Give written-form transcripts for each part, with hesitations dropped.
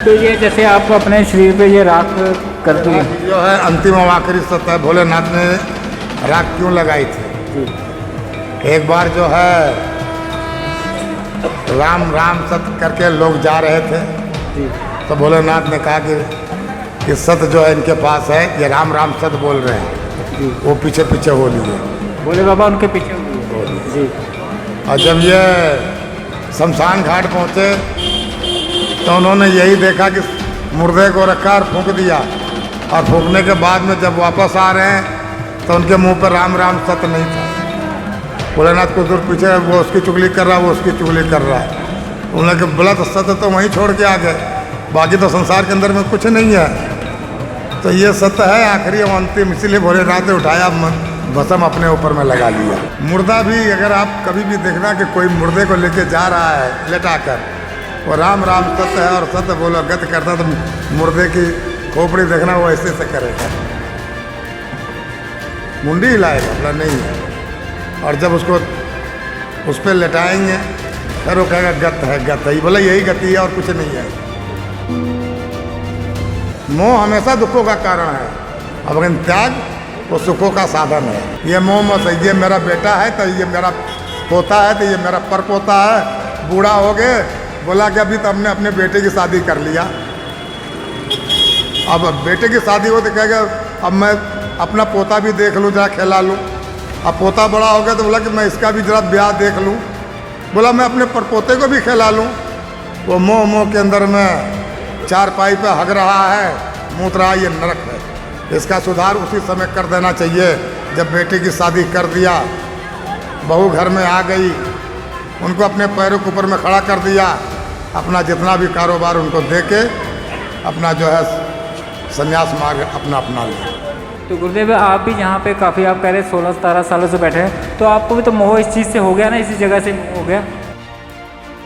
तो ये जैसे आप अपने शरीर पे ये राख करते हैं जो है अंतिम और आखिरी सत्य है। भोलेनाथ ने राख क्यों लगाई थी? एक बार जो है राम राम सत्य करके लोग जा रहे थे, तो भोलेनाथ ने कहा कि सत्य जो है इनके पास है, ये राम राम सत्य बोल रहे हैं, वो पीछे पीछे हो लिए। भोले बाबा उनके पीछे हो लिए। जी। और जब ये शमशान घाट पहुँचे तो उन्होंने यही देखा कि मुर्दे को रखा और फूंक दिया, और फूंकने के बाद में जब वापस आ रहे हैं तो उनके मुंह पर राम राम सत्य नहीं था। भोलेनाथ कुछ दूर पीछे वो उसकी चुगली कर रहा है, वो उसकी चुगली कर रहा है। उन्होंने कहा बोला तो सत्य तो वहीं छोड़ के आ गए, बाकी तो संसार के अंदर में कुछ नहीं है। तो ये सत्य है आखिरी और अंतिम, इसीलिए भोलेनाथ ने उठाया, भस्म अपने ऊपर में लगा लिया। मुर्दा भी अगर आप कभी भी देखना कि कोई मुर्दे को लेके जा रहा है लेटाकर, वो राम राम सत्य है और सत्य बोलो गत करता, तो मुर्दे की खोपड़ी देखना वो ऐसे से करेगा, मुंडी हिलाएगा, बोला नहीं है। और जब उसको उस पर लेटाएंगे फिर वो कहेगा गत है गत है, बोला यही गति है और कुछ नहीं है। मोह हमेशा दुखों का कारण है, अब अगर त्याग वो सुखों का साधन है। ये मोह मत, ये मेरा बेटा है तो ये मेरा पोता है तो ये मेरा परपोता है, बूढ़ा हो गए, बोला कि अभी तो हमने अपने बेटे की शादी कर लिया, अब बेटे की शादी हो तो कहेगा अब मैं अपना पोता भी देख लूँ, जरा खिला लूँ। अब पोता बड़ा हो गया तो बोला कि मैं इसका भी जरा ब्याह देख लूँ, बोला मैं अपने परपोते को भी खिला लूँ। वो मोह मोह के अंदर में चारपाई पे हग रहा है, मूत रहा, ये नरक है। इसका सुधार उसी समय कर देना चाहिए जब बेटे की शादी कर दिया, बहू घर में आ गई, उनको अपने पैरों के ऊपर में खड़ा कर दिया, अपना जितना भी कारोबार उनको दे के अपना जो है संन्यास मार्ग अपना अपना लिया। तो गुरुदेव आप भी यहाँ पे काफ़ी, आप कह रहे 16-17 सालों से बैठे हैं, तो आपको भी तो मोह इस चीज़ से हो गया ना, इसी जगह से हो गया।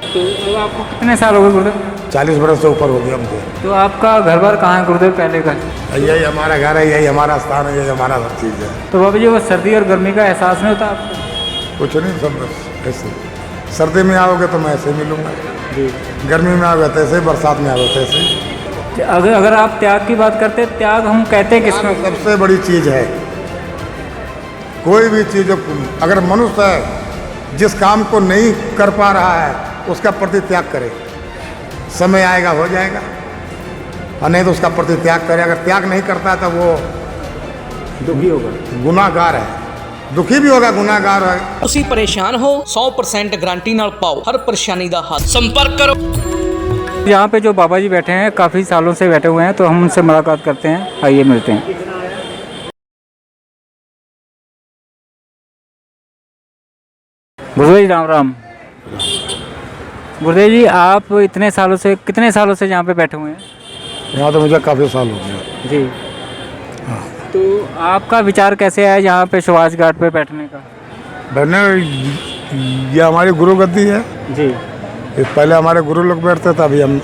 तो अब आपको कितने साल हो गए गुरुदेव? 40 बरस से ऊपर हो गया मुझे। तो आपका घर बार कहाँ है गुरुदेव पहले का? यही हमारा घर है, यही हमारा स्थान है, यही हमारा हर चीज़ है। तो बाबा जी वो सर्दी और गर्मी का एहसास नहीं होता आपको? कुछ नहीं, सब बस ऐसे। सर्दी में आओगे तो मैं ऐसे मिलूँगा जी, गर्मी में आओगे तैसे, बरसात में आओगे तैसे। अगर आप त्याग की बात करते हैं, त्याग हम कहते हैं किसमें? सबसे बड़ी चीज़ है, कोई भी चीज़ अगर मनुष्य जिस काम को नहीं कर पा रहा है उसका प्रति त्याग करे, समय आएगा हो जाएगा, और नहीं तो उसका प्रति त्याग करे। अगर त्याग नहीं करता है तो वो दुखी होगा, गुनाहगार है, दुखी भी होगा, गुनाहगार है। ਤੁਸੀਂ परेशान हो 100% गारंटी नाल पाओ हर परेशानी दा हल। संपर्क करो। यहाँ पे जो बाबा जी बैठे हैं काफ़ी सालों से बैठे हुए हैं, तो हम उनसे मुलाकात करते हैं, आइए मिलते हैं। गुरुदेव जी राम राम। गुरुदेव जी आप इतने सालों से, कितने सालों से यहाँ पे बैठे हुए हैं? यहाँ तो मुझे काफ़ी साल हो गया जी। तो आपका विचार कैसे आया यहाँ पे सुभाष घाट पे बैठने का? बैठने, ये हमारी गुरु गद्दी है जी। इस पहले हमारे गुरु लोग बैठते थे, अभी हम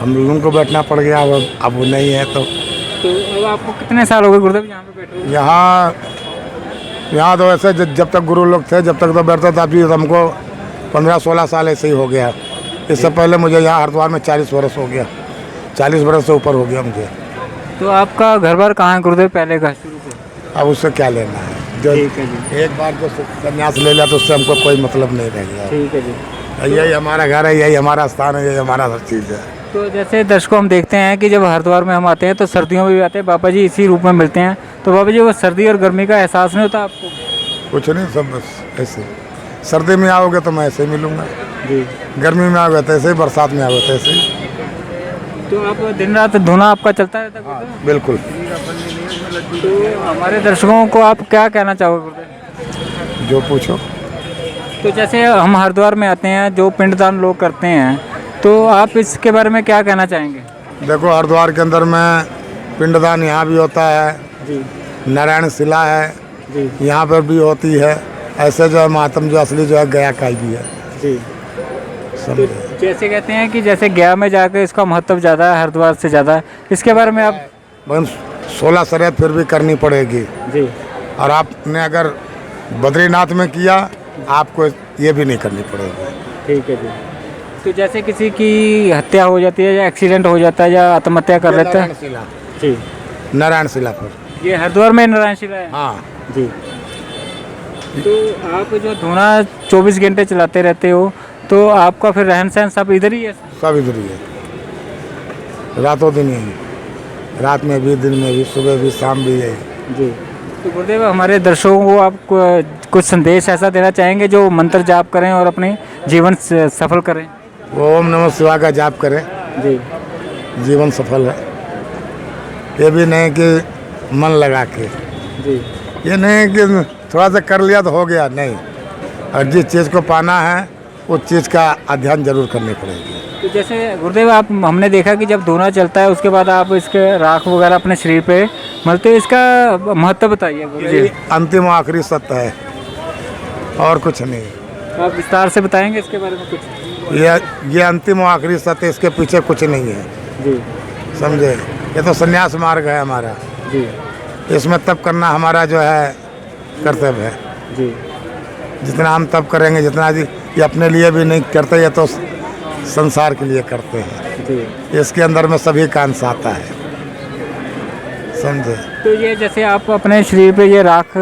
लोगों को बैठना पड़ गया, अब वो नहीं है। तो अब आपको कितने साल हो गए गुरुदेव यहाँ पे बैठे हुए? यहाँ तो ऐसे जब तक गुरु लोग थे जब तक तो बैठता था, अभी हमको 15-16 साल ऐसे ही हो गया। इससे पहले मुझे यहाँ हरिद्वार में 40 बरस हो गया, 40 बरस से ऊपर हो गया मुझे। तो आपका घर बार कहाँ है गुरुदेव पहले का शुरू से? अब उससे क्या लेना है, जो एक बार जो संन्यास ले लिया तो उससे हमको कोई मतलब नहीं रह गया। ठीक है जी। यही हमारा घर है, यही हमारा स्थान है, यही हमारा हर चीज़ है। तो जैसे दर्शकों हम देखते हैं कि जब हरिद्वार में हम आते हैं तो सर्दियों में भी आते हैं, बाबा जी इसी रूप में मिलते हैं, तो बाबा जी वो सर्दी और गर्मी का एहसास नहीं होता आपको? कुछ नहीं, सब बस ऐसे। सर्दी में आओगे तो मैं ऐसे मिलूँगा जी, गर्मी में आओगे तैसे, बरसात में आओगे तैसे। तो आप दिन रात धोना आपका चलता रहता है? हाँ बिल्कुल। तो हमारे दर्शकों को आप क्या कहना चाहोगे? जो पूछो। तो जैसे हम हरिद्वार में आते हैं, जो पिंडदान लोग करते हैं, तो आप इसके बारे में क्या कहना चाहेंगे? देखो हरिद्वार के अंदर में पिंडदान यहाँ भी होता है जी नारायण शिला है जी यहाँ पर भी होती है, ऐसे जो है मातम जो असली जो है गया का भी है जी। समझे। जैसे कहते हैं कि जैसे गया में जाकर इसका महत्व ज़्यादा है हरिद्वार से ज़्यादा है, इसके बारे में आप? 16 शर्त फिर भी करनी पड़ेगी जी। और आपने अगर बद्रीनाथ में किया आपको ये भी नहीं करनी पड़ेगी। ठीक है जी। तो जैसे किसी की हत्या हो जाती है या एक्सीडेंट हो जाता है या आत्महत्या कर लेता है। नारायण शिला, जी, नारायण शिला पर। ये हरिद्वार में नारायण शिला है। हाँ, जी, तो आप जो धुना 24 घंटे चलाते रहते हो, तो आपका फिर रहन सहन सब इधर ही है। सब इधर ही है, रातों दिन यही, रात में भी, दिन में भी, सुबह भी, शाम भी यही। जी, तो गुरुदेव हमारे दर्शकों को आप कुछ संदेश ऐसा देना चाहेंगे जो मंत्र जाप करें और अपने जीवन सफल करें। ओम नमः शिवाय का जाप करें, जी, जीवन सफल है। ये भी नहीं कि मन लगा के, जी, ये नहीं कि थोड़ा सा कर लिया तो हो गया, नहीं। और जिस चीज़ को पाना है उस चीज़ का अध्ययन जरूर करनी पड़ेगी। तो जैसे गुरुदेव आप हमने देखा कि जब धुना चलता है उसके बाद आप इसके राख वगैरह अपने शरीर पे मलते हो, इसका महत्व बताइए ये गुरुदेव। अंतिम और आखिरी सत्य है और कुछ नहीं। आप विस्तार से बताएंगे इसके बारे में कुछ। ये अंतिम और आखिरी सत्य, इसके पीछे कुछ नहीं है, जी, समझे। ये तो संन्यास मार्ग है हमारा, जी, इसमें तप करना हमारा जो है कर्तव्य है। जी, जितना हम तप करेंगे, जितना ये अपने लिए भी नहीं करते, ये तो संसार के लिए करते हैं। जी। इसके अंदर में सभी का अंश आता है, समझे। तो ये जैसे आप अपने शरीर पे ये राख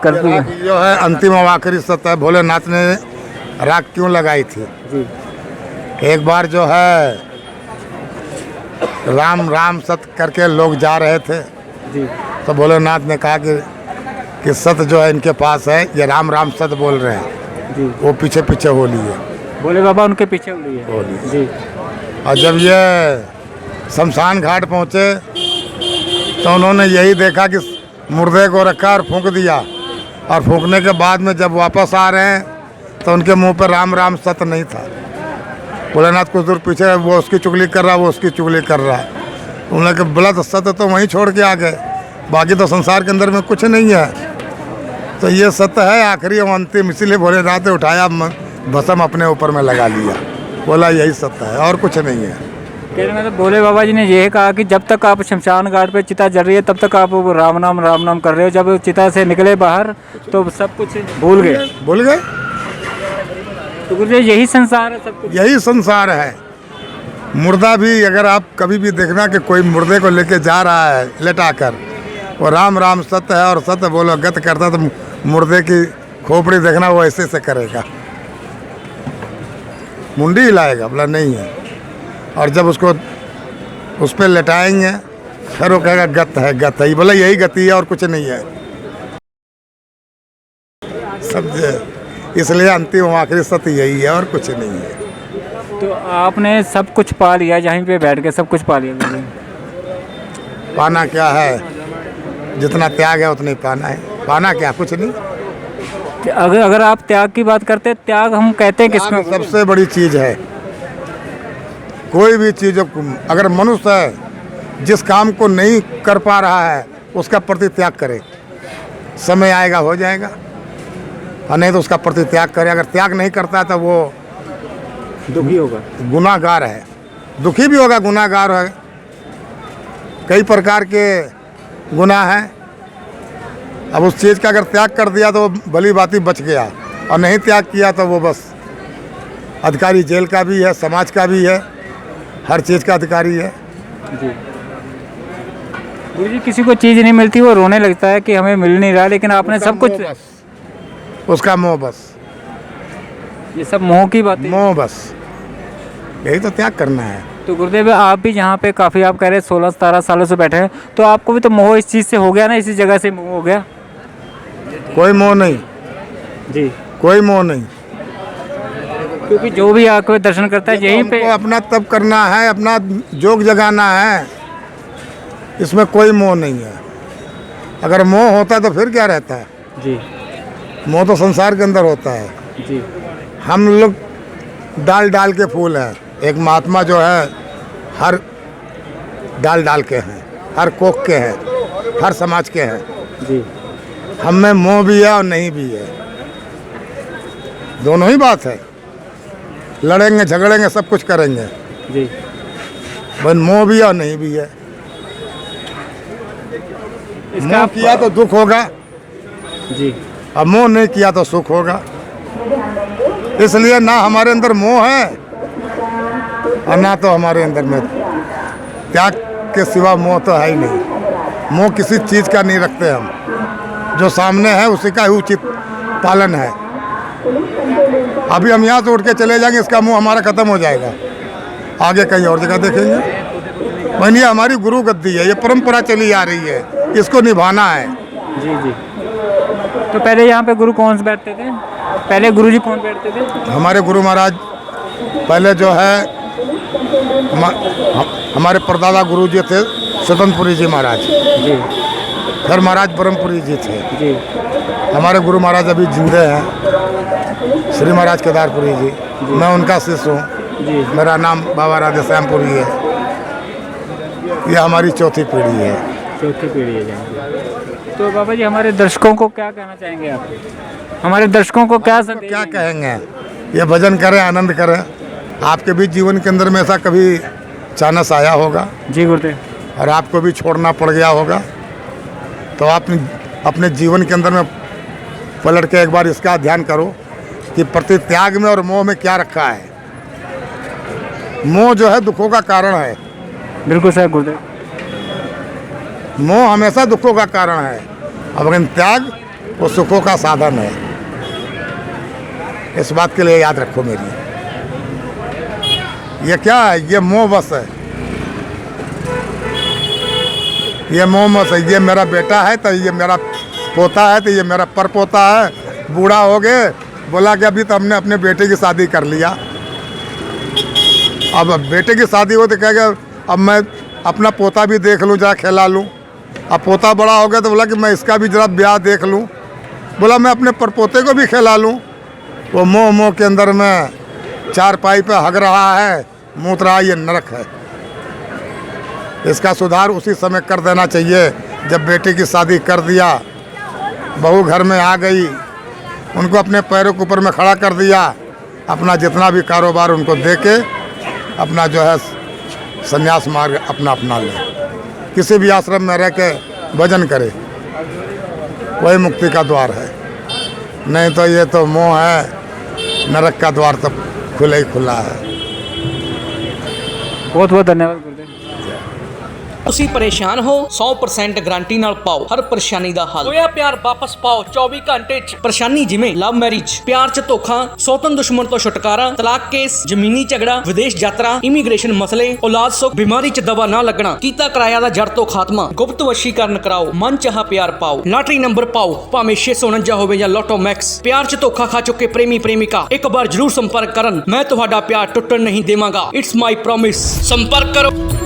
कर दी। राख जो है अंतिम और आखिरी सत्य है। भोलेनाथ ने राख क्यों लगाई थी? जी, एक बार जो है राम राम सत्य करके लोग जा रहे थे, जी, तो भोलेनाथ ने कहा कि सत्य जो है इनके पास है, ये राम राम सत्य बोल रहे हैं, जी। वो पीछे पीछे हो लिए, भोले बाबा उनके पीछे हो रही है। हो लिए। जी, और जब ये शमशान घाट पहुँचे तो उन्होंने यही देखा कि मुर्दे को रखा और फूंक दिया, और फूंकने के बाद में जब वापस आ रहे हैं तो उनके मुंह पर राम राम सत्य नहीं था। भोलेनाथ कुछ दूर पीछे, वो उसकी चुगली कर रहा, वो उसकी चुगली कर रहा है। उन्होंने कहा बोला तो सत्य तो वहीं छोड़ के आ गए, बाकी तो संसार के अंदर में कुछ नहीं है। तो ये सत्य है आखिरी और अंतिम, इसीलिए भोलेनाथ ने उठाया, भस्म अपने ऊपर में लगा लिया, बोला यही सत्य है और कुछ नहीं है। कहने में तो भोले बाबा जी ने यह कहा कि जब तक आप शमशान घाट पे चिता जल रही है तब तक आप राम नाम कर रहे हो, जब चिता से निकले बाहर तो सब कुछ भूल गए। भूल गए। तो गुरुदेव यही संसार है, सब कुछ यही संसार है। मुर्दा भी अगर आप कभी भी देखना कि कोई मुर्दे को लेके जा रहा है लेटाकर, वो राम राम सत्य है और सत्य बोलो गत करता, तो मुर्दे की खोपड़ी देखना वो ऐसे से करेगा, मुंडी हिलाएगा, बोला नहीं है। और जब उसको उस पर लेटाएंगे फिर वो कहेगा गत है, गत है। बोला यही गति है और कुछ नहीं है, समझे। इसलिए अंतिम आखिरी सत्य यही है और कुछ नहीं है। तो आपने सब कुछ पा लिया, जहीं पे बैठ के सब कुछ पा लिया गुरुदेव। पाना क्या है? जितना त्याग है उतना ही पाना है। पाना क्या? कुछ नहीं। अगर आप त्याग की बात करते हैं, त्याग हम कहते हैं किसको? त्याग सबसे बड़ी चीज है। कोई भी चीज अगर मनुष्य है जिस काम को नहीं कर पा रहा है उसका प्रति त्याग करे, समय आएगा हो जाएगा, और नहीं तो उसका प्रति त्याग करे। अगर त्याग नहीं करता है तो वो दुखी होगा, गुनाहगार है, दुखी भी होगा, गुनाहगार है। कई प्रकार के गुनाह हैं। अब उस चीज़ का अगर त्याग कर दिया तो वो भली बात ही बच गया, और नहीं त्याग किया तो वो बस अधिकारी जेल का भी है, समाज का भी है, हर चीज़ का अधिकारी है। जी। गुरु जी, किसी को चीज़ नहीं मिलती वो रोने लगता है कि हमें मिल नहीं रहा, लेकिन आपने सब कुछ, उसका मोह बस, ये सब मोह की बात है। मोह बस, यही तो त्याग करना है। तो गुरुदेव आप भी यहाँ पे काफ़ी, आप कह रहे 16-17 सालों से बैठे हैं, तो आपको भी तो मोह इस चीज़ से हो गया ना, इसी जगह से मोह हो गया? कोई मोह नहीं जी, कोई मोह नहीं। क्योंकि जो भी आके दर्शन करता है यहीं पे हमको अपना तप करना है, अपना जोग जगाना है, इसमें कोई मोह नहीं है। अगर मोह होता तो फिर क्या रहता है? जी, मोह तो संसार के अंदर होता है। जी, हम लोग डाल डाल के फूल हैं। एक महात्मा जो है हर डाल डाल के हैं, हर कोख के हैं, हर समाज के हैं। जी, हम में मोह भी है और नहीं भी है, दोनों ही बात है। लड़ेंगे झगड़ेंगे सब कुछ करेंगे, जी। बस मोह भी है और नहीं भी है। मोह किया तो दुख होगा, जी, और मोह नहीं किया तो सुख होगा। इसलिए ना हमारे अंदर मोह है और ना तो हमारे अंदर में त्याग के सिवा मोह तो है ही नहीं। मोह किसी चीज़ का नहीं रखते हम, जो सामने है उसी का ही उचित पालन है। अभी हम यहाँ से उठ के चले जाएंगे, इसका मोह हमारा ख़त्म हो जाएगा, आगे कहीं और जगह देखेंगे। वही हमारी गुरु गद्दी है, ये परंपरा चली आ रही है, इसको निभाना है। जी जी। तो पहले यहाँ पे गुरु कौन से बैठते थे? पहले गुरु जी कौन बैठते थे? हमारे गुरु महाराज पहले जो है हमारे परदादा गुरु जी थे स्वतंत्रपुरी जी महाराज जी फिर महाराज ब्रह्मपुरी जी थे। जी हमारे गुरु महाराज अभी जिंदे हैं, श्री महाराज केदारपुरी जी। मैं उनका शिष्य हूँ। जी। मेरा नाम बाबा राधे श्यामपुरी है। ये हमारी चौथी पीढ़ी है। चौथी पीढ़ी है जाएंगे। तो बाबा जी हमारे दर्शकों को क्या कहना चाहेंगे आप? हमारे दर्शकों को क्या संदेश क्या देंगे? कहेंगे? ये भजन करें, आनंद करें। आपके भी जीवन के अंदर में ऐसा कभी चानस आया होगा जी गुरुदेव। और आपको भी छोड़ना पड़ गया होगा, तो आप अपने जीवन के अंदर में पलट के एक बार इसका ध्यान करो कि प्रतित्याग में और मोह में क्या रखा है। मोह जो है दुखों का कारण है। बिल्कुल सर गुरुदेव। मोह हमेशा दुखों का कारण है, अब लेकिन त्याग वो सुखों का साधन है। इस बात के लिए याद रखो मेरी। ये क्या है? ये मोह बस है, ये मोह बस है। ये मेरा बेटा है तो ये मेरा पोता है तो ये मेरा परपोता है। बूढ़ा हो गए, बोला कि अभी तो हमने अपने बेटे की शादी कर लिया। अब बेटे की शादी हो तो कहेगा अब मैं अपना पोता भी देख लूँ, जरा खिला लूँ। अब पोता बड़ा हो गया तो बोला कि मैं इसका भी जरा ब्याह देख लूँ। बोला मैं अपने परपोते को भी खिला लूँ। वो मोह के अंदर में चारपाई पे हग रहा है, मूत रहा, ये नरक है। इसका सुधार उसी समय कर देना चाहिए जब बेटे की शादी कर दिया, बहू घर में आ गई, उनको अपने पैरों के ऊपर में खड़ा कर दिया, अपना जितना भी कारोबार उनको दे के अपना जो है संन्यास मार्ग अपना ले। किसी भी आश्रम में रह के भजन करे, वही मुक्ति का द्वार है। नहीं तो ये तो मोह है, नरक का द्वार तो खुला ही खुला है। बहुत बहुत धन्यवाद गुरुदेव। ਤੁਸੀਂ ਪਰੇਸ਼ਾਨ ਹੋ 100% ਗਾਰੰਟੀ ਨਾਲ ਪਾਓ ਹਰ ਪਰੇਸ਼ਾਨੀ ਦਾ ਹੱਲ। ਹੋਇਆ ਪਿਆਰ ਵਾਪਸ ਪਾਓ 24 ਘੰਟੇ 'ਚ। ਪਰੇਸ਼ਾਨੀ ਜਿਵੇਂ ਲਵ ਮੈਰਿਜ, ਪਿਆਰ 'ਚ ਧੋਖਾ, ਸੌਤਨ ਦੁਸ਼ਮਣ ਤੋਂ ਛੁਟਕਾਰਾ, ਤਲਾਕ ਕੇਸ, ਜ਼ਮੀਨੀ ਝਗੜਾ, ਵਿਦੇਸ਼ ਯਾਤਰਾ, ਇਮੀਗ੍ਰੇਸ਼ਨ ਮਸਲੇ, ਔਲਾਦ ਸੁੱਖ, ਬਿਮਾਰੀ 'ਚ ਦਵਾ ਨਾ ਲੱਗਣਾ, ਕੀਤਾ ਕਿਰਾਇਆ ਦਾ ਜੜ ਤੋਂ ਖਾਤਮਾ, ਗੁਪਤ ਵਸ਼ੀਕਰਨ ਕਰਾਓ, ਮਨ ਚਾਹਾ ਪਿਆਰ ਪਾਓ, ਲਾਟਰੀ ਨੰਬਰ ਪਾਓ, ਭਾਵੇਂ 649 ਹੋਵੇ ਜਾਂ ਲੋਟੋ ਮੈਕਸ। ਪਿਆਰ 'ਚ ਧੋਖਾ ਖਾ ਚੁੱਕੇ ਪ੍ਰੇਮੀ ਪ੍ਰੇਮਿਕਾ ਇੱਕ ਵਾਰ ਜ਼ਰੂਰ ਸੰਪਰਕ ਕਰਨ। ਮੈਂ ਤੁਹਾਡਾ ਪਿਆਰ ਟੁੱਟਣ ਨਹੀਂ ਦੇਵਾਂਗਾ। It's my promise. ਸੰਪਰਕ ਕਰੋ।